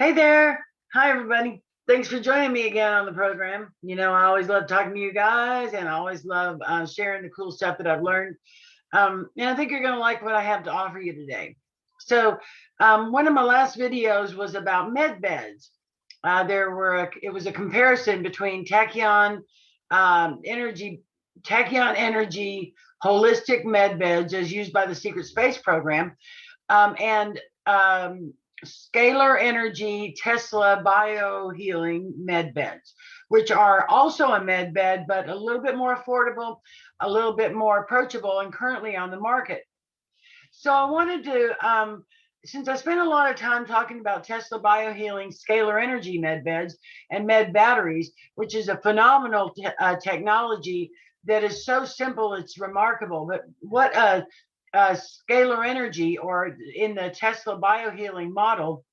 Hey there. Hi, everybody. Thanks for joining me again on the program. You know, I always love talking to you guys, and I always love sharing the cool stuff that I've learned. And I think you're going to like what I have to offer you today. So, one of my last videos was about med beds. It was a comparison between energy, Tachyon energy holistic med beds as used by the secret space program, and scalar energy Tesla biohealing med beds, which are also a med bed, but a little bit more affordable, a little bit more approachable, and currently on the market. So I wanted to, since I spent a lot of time talking about Tesla biohealing scalar energy med beds and med batteries, which is a phenomenal technology that is so simple, it's remarkable. But what scalar energy, or in the Tesla biohealing model,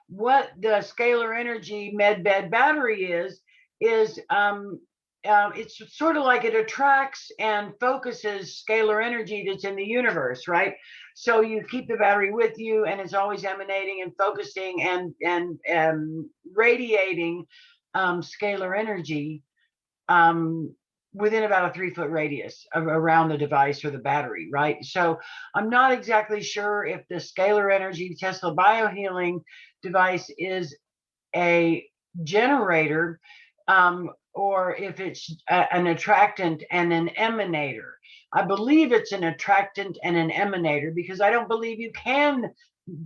what the scalar energy med bed battery is it's sort of like it attracts and focuses scalar energy that's in the universe, right? So you keep the battery with you, and it's always emanating and focusing and radiating scalar energy within about a 3-foot radius around the device or the battery, right? So I'm not exactly sure if the scalar energy Tesla biohealing device is a generator, or if it's an attractant and an emanator. I believe it's an attractant and an emanator, because I don't believe you can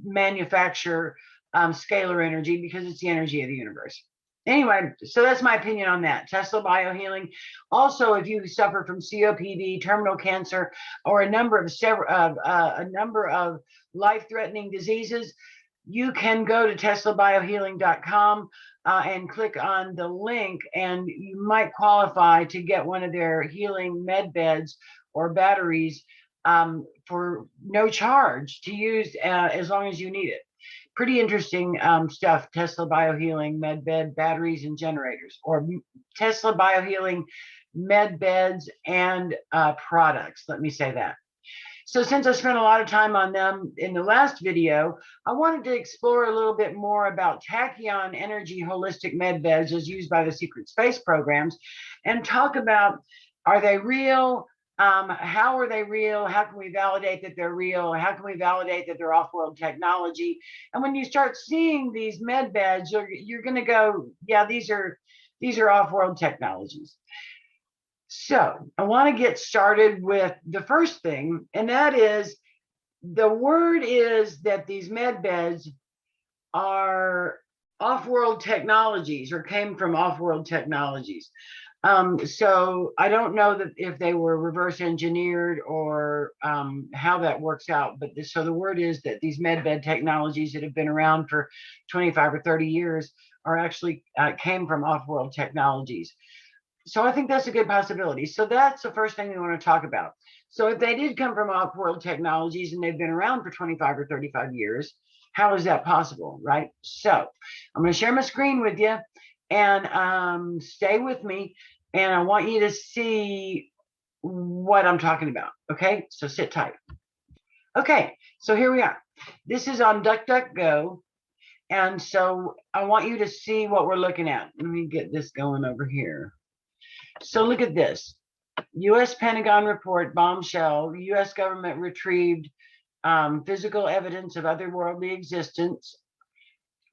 manufacture scalar energy, because it's the energy of the universe. Anyway, so that's my opinion on that. Tesla biohealing. Also, if you suffer from COPD, terminal cancer, or a number of life-threatening diseases, you can go to teslabiohealing.com and click on the link, and you might qualify to get one of their healing med beds or batteries for no charge to use as long as you need it. Pretty interesting stuff. Tesla biohealing med bed batteries and generators, or Tesla biohealing med beds and products. Let me say that. So since I spent a lot of time on them in the last video, I wanted to explore a little bit more about Tachyon energy holistic med beds as used by the secret space programs, and talk about, are they real? How are they real? How can we validate that they're real? How can we validate that they're off-world technology? And when you start seeing these med beds, you're going to go, yeah, these are off-world technologies. So I want to get started with the first thing, and that is, the word is that these med beds are off-world technologies, or came from off-world technologies. So I don't know that if they were reverse engineered, or how that works out. But so the word is that these med bed technologies that have been around for 25 or 30 years are actually came from off-world technologies. So I think that's a good possibility. So that's the first thing we want to talk about. So if they did come from off-world technologies and they've been around for 25 or 35 years, how is that possible, right? So I'm going to share my screen with you, and stay with me, and I want you to see what I'm talking about. Okay, so sit tight. Okay, so here we are. This is on DuckDuckGo, and so I want you to see what we're looking at. Let me get this going over here. So look at this. U.S. Pentagon report bombshell. U.S. government retrieved physical evidence of otherworldly existence.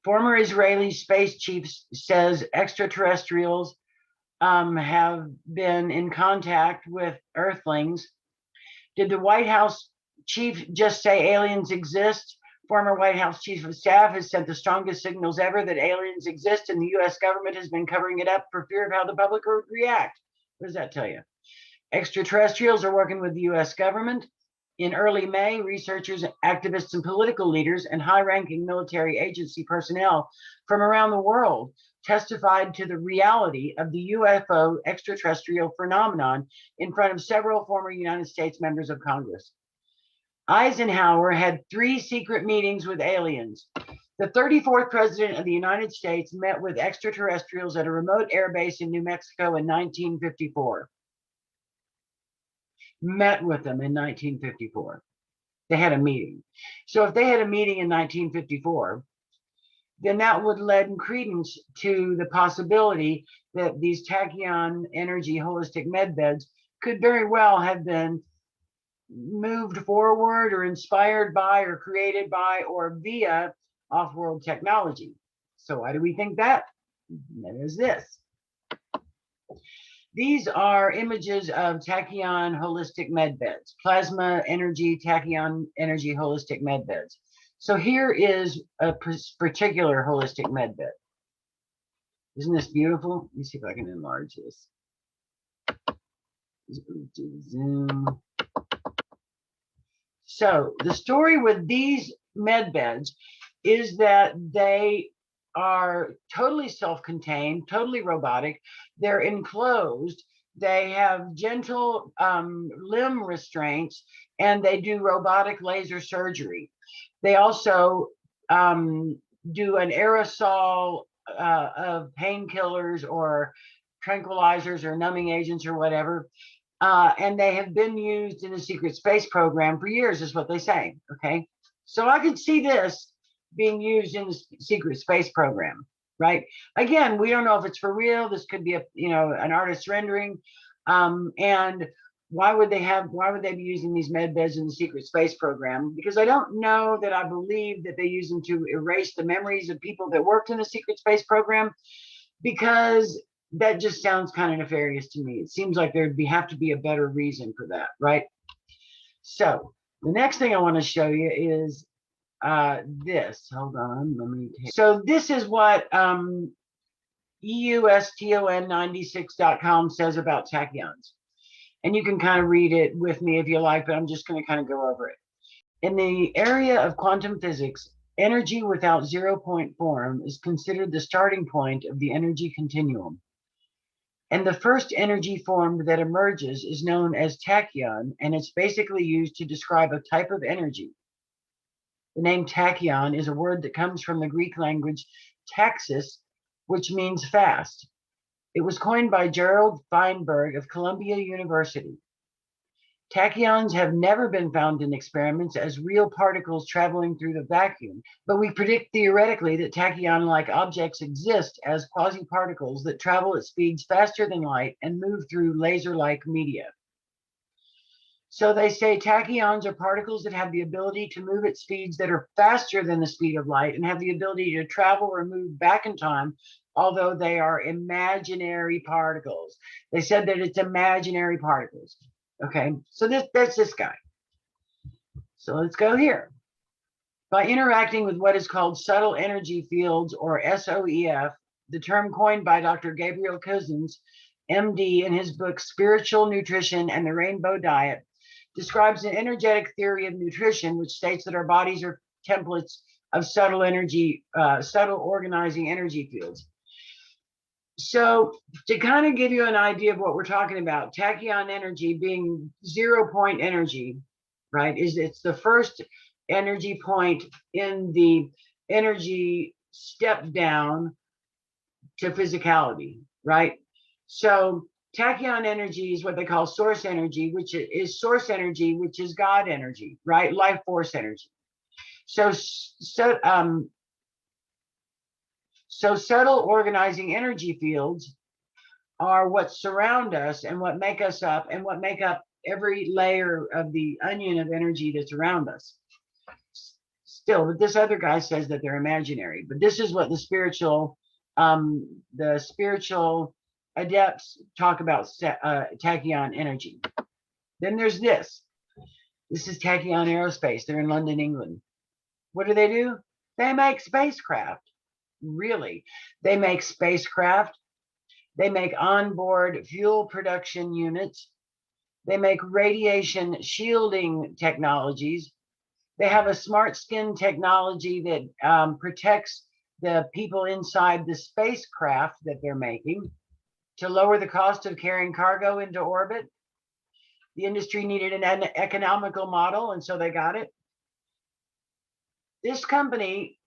Former Israeli space chief says extraterrestrials have been in contact with Earthlings. Did the White House chief just say aliens exist? Former White House chief of staff has sent the strongest signals ever that aliens exist, and the U.S. government has been covering it up for fear of how the public would react. What does that tell you? Extraterrestrials are working with the U.S. government. In early May, researchers, activists, and political leaders, and high-ranking military agency personnel from around the world testified to the reality of the UFO extraterrestrial phenomenon in front of several former United States members of Congress. Eisenhower had 3 secret meetings with aliens. The 34th president of the United States met with extraterrestrials at a remote airbase in New Mexico in 1954. Met with them in 1954. They had a meeting. So if they had a meeting in 1954, then that would lend credence to the possibility that these Tachyon energy holistic med beds could very well have been moved forward or inspired by or created by or via off-world technology. So why do we think that? There's this. These are images of Tachyon holistic med beds, plasma energy, Tachyon energy holistic med beds. So here is a particular holistic med bed. Isn't this beautiful? Let me see if I can enlarge this. Zoom. So the story with these med beds is that they are totally self-contained, totally robotic. They're enclosed. They have gentle limb restraints, and they do robotic laser surgery. They also do an aerosol of painkillers or tranquilizers or numbing agents or whatever. And they have been used in the secret space program for years, is what they say. Okay, so I could see this being used in the secret space program, right? Again, we don't know if it's for real. This could be a, an artist's rendering. And why would they be using these med beds in the secret space program? Because I don't know that I believe that they use them to erase the memories of people that worked in the secret space program, because that just sounds kind of nefarious to me. It seems like there'd have to be a better reason for that, right? So the next thing I want to show you is this. Hold on, let me take. So this is what EUSTON96.com says about tachyons. And you can kind of read it with me if you like, but I'm just going to kind of go over it. In the area of quantum physics, energy without zero-point form is considered the starting point of the energy continuum. And the first energy form that emerges is known as tachyon, and it's basically used to describe a type of energy. The name tachyon is a word that comes from the Greek language taxis, which means fast. It was coined by Gerald Feinberg of Columbia University. Tachyons have never been found in experiments as real particles traveling through the vacuum, but we predict theoretically that tachyon-like objects exist as quasi-particles that travel at speeds faster than light and move through laser-like media. So they say tachyons are particles that have the ability to move at speeds that are faster than the speed of light and have the ability to travel or move back in time, although they are imaginary particles. They said that it's imaginary particles. Okay, so that's this guy. So let's go here. By interacting with what is called subtle energy fields, or SOEF, the term coined by Dr. Gabriel Cousens, MD, in his book Spiritual Nutrition and the Rainbow Diet, describes an energetic theory of nutrition, which states that our bodies are templates of subtle energy, subtle organizing energy fields. So to kind of give you an idea of what we're talking about, tachyon energy being 0-point energy, right, it's the first energy point in the energy step down to physicality, right? So tachyon energy is what they call source energy, which is source energy, which is God energy, right? Life force energy. So subtle organizing energy fields are what surround us and what make us up and what make up every layer of the onion of energy that's around us. Still, but this other guy says that they're imaginary, but this is what the spiritual adepts talk about, tachyon energy. Then there's this. This is Tachyon Aerospace. They're in London, England. What do? They make spacecraft. Really, they make spacecraft. They make onboard fuel production units. They make radiation shielding technologies. They have a smart skin technology that protects the people inside the spacecraft that they're making to lower the cost of carrying cargo into orbit. The industry needed an economical model, and so they got it. This company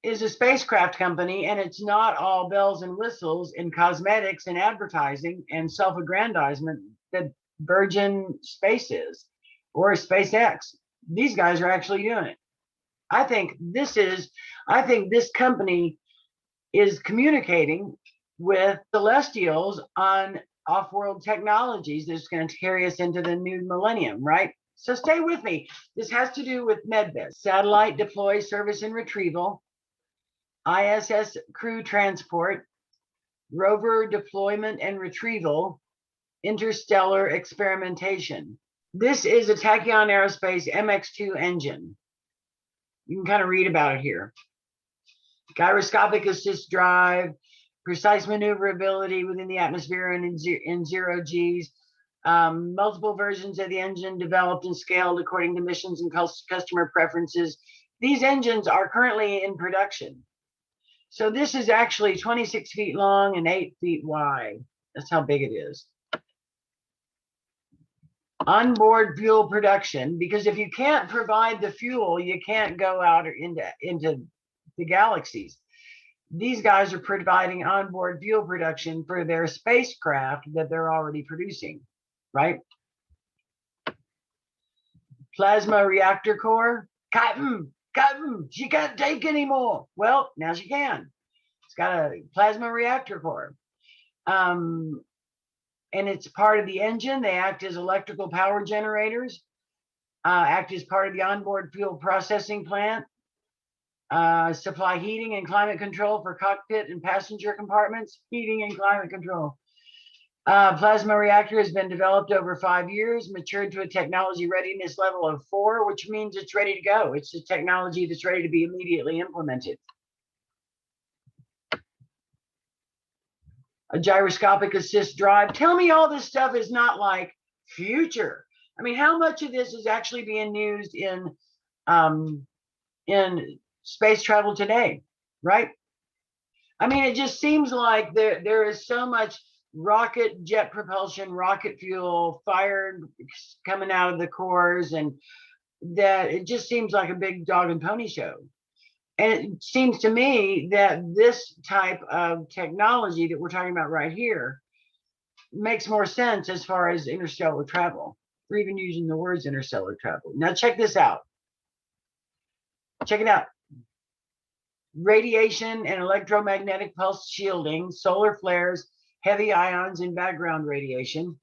is a spacecraft company, and it's not all bells and whistles and cosmetics and advertising and self-aggrandizement that Virgin Space is, or SpaceX. These guys are actually doing it. I think this company is communicating with celestials on off-world technologies that's going to carry us into the new millennium, right? So stay with me. This has to do with medbed, satellite deploy, service and retrieval, ISS crew transport, rover deployment and retrieval, interstellar experimentation. This is a Tachyon Aerospace MX2 engine. You can kind of read about it here. Gyroscopic assist drive, precise maneuverability within the atmosphere and in zero Gs. Multiple versions of the engine developed and scaled according to missions and customer preferences. These engines are currently in production. So this is actually 26 feet long and 8 feet wide. That's how big it is. Onboard fuel production, because if you can't provide the fuel, you can't go out into the galaxies. These guys are providing onboard fuel production for their spacecraft that they're already producing, right? Plasma reactor core. Captain, she can't take anymore. Well, now she can. It's got a plasma reactor core. And it's part of the engine. They act as electrical power generators, act as part of the onboard fuel processing plant, supply heating and climate control for cockpit and passenger compartments, heating and climate control. Plasma reactor has been developed over 5 years, matured to a technology readiness level of 4, which means it's ready to go. It's a technology that's ready to be immediately implemented. A gyroscopic assist drive. Tell me all this stuff is not like future. I mean, how much of this is actually being used in space travel today, right? I mean, it just seems like there is so much rocket jet propulsion, rocket fuel fired coming out of the cores, and that it just seems like a big dog and pony show. And it seems to me that this type of technology that we're talking about right here makes more sense as far as interstellar travel, or even using the words interstellar travel. Now check this out. Check it out. Radiation and electromagnetic pulse shielding, solar flares, heavy ions and background radiation.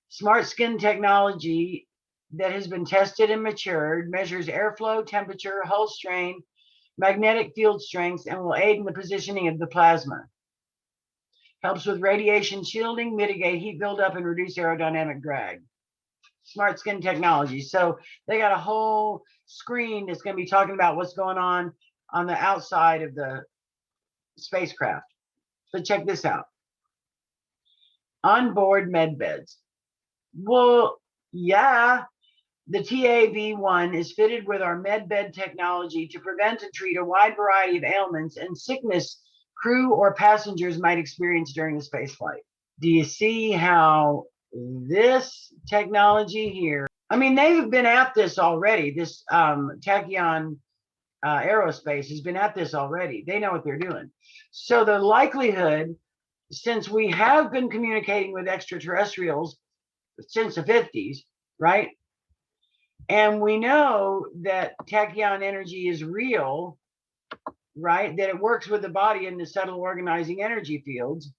Smart skin technology that has been tested and matured, measures airflow, temperature, hull strain, magnetic field strengths, and will aid in the positioning of the plasma. Helps with radiation shielding, mitigate heat buildup, and reduce aerodynamic drag. Smart skin technology. So they got a whole screen that's going to be talking about what's going on the outside of the spacecraft. So check this out. Onboard med beds. Well, yeah. The TAV-1 is fitted with our medbed technology to prevent and treat a wide variety of ailments and sickness crew or passengers might experience during the space flight. Do you see how this technology here, I mean, they've been at this already. This Tachyon Aerospace has been at this already. They know what they're doing. So the likelihood, since we have been communicating with extraterrestrials since the 50s, right? And we know that tachyon energy is real, right? That it works with the body in the subtle organizing energy fields.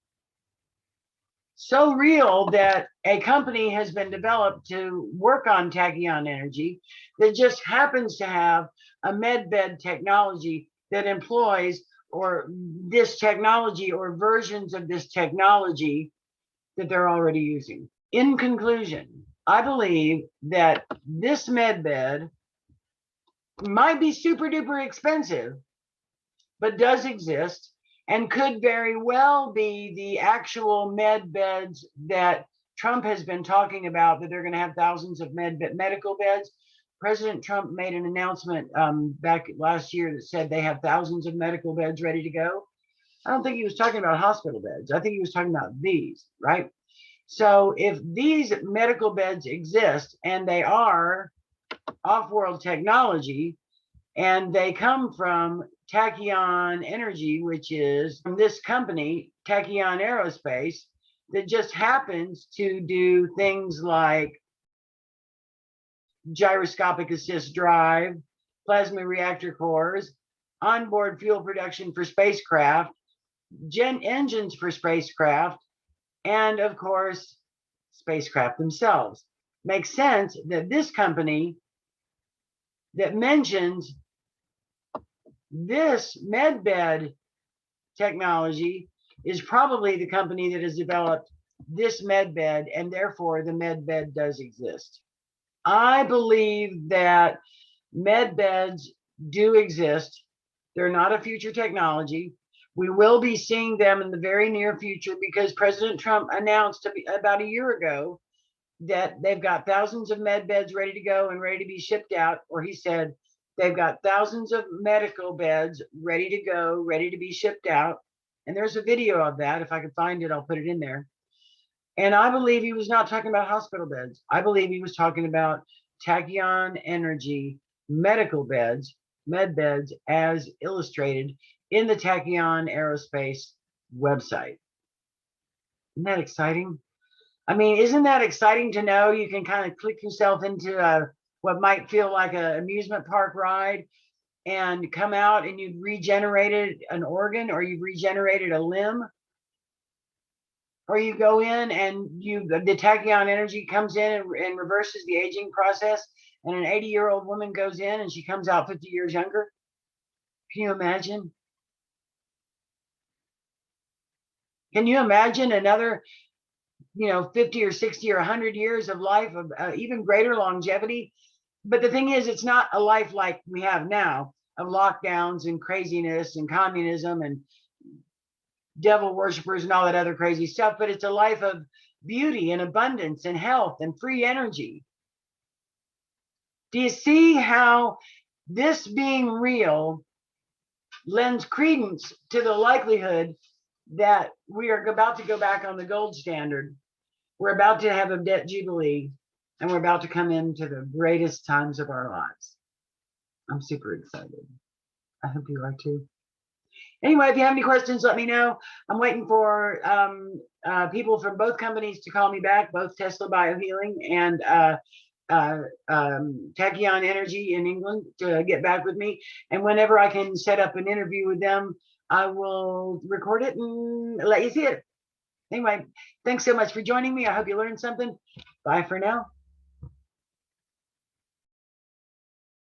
So real that a company has been developed to work on tachyon energy that just happens to have a medbed technology that employs or this technology or versions of this technology that they're already using. In conclusion, I believe that this medbed might be super duper expensive, but does exist and could very well be the actual med beds that Trump has been talking about, that they're going to have thousands of medical beds. President Trump made an announcement back last year that said they have thousands of medical beds ready to go. I don't think he was talking about hospital beds. I think he was talking about these, right? So if these medical beds exist and they are off-world technology and they come from Tachyon Energy, which is from this company, Tachyon Aerospace, that just happens to do things like gyroscopic assist drive, plasma reactor cores, onboard fuel production for spacecraft, engines for spacecraft, and of course, spacecraft themselves. Makes sense that this company that mentions this medbed technology is probably the company that has developed this medbed, and therefore the medbed does exist. I believe that medbeds do exist. They're not a future technology. We will be seeing them in the very near future because President Trump announced about a year ago that they've got thousands of med beds ready to go and ready to be shipped out, or he said they've got thousands of medical beds ready to go, ready to be shipped out. And there's a video of that. If I can find it, I'll put it in there. And I believe he was not talking about hospital beds. I believe he was talking about Tachyon Energy medical beds, med beds, as illustrated in the Tachyon Aerospace website. Isn't that exciting? I mean, isn't that exciting to know you can kind of click yourself into what might feel like an amusement park ride and come out and you've regenerated an organ, or you've regenerated a limb, or you go in and the Tachyon energy comes in and reverses the aging process, and an 80-year-old woman goes in and she comes out 50 years younger. Can you imagine? Can you imagine another 50 or 60 or 100 years of life of even greater longevity? But the thing is, it's not a life like we have now of lockdowns and craziness and communism and devil worshippers and all that other crazy stuff, but it's a life of beauty and abundance and health and free energy. Do you see how this being real lends credence to the likelihood that we are about to go back on the gold standard? We're about to have a debt jubilee, and we're about to come into the greatest times of our lives. I'm super excited. I hope you are too. Anyway, if you have any questions, let me know. I'm waiting for people from both companies to call me back, both Tesla Biohealing and Tachyon Energy in England, to get back with me. And whenever I can set up an interview with them, I will record it and let you see it. Anyway, thanks so much for joining me. I hope you learned something. Bye for now.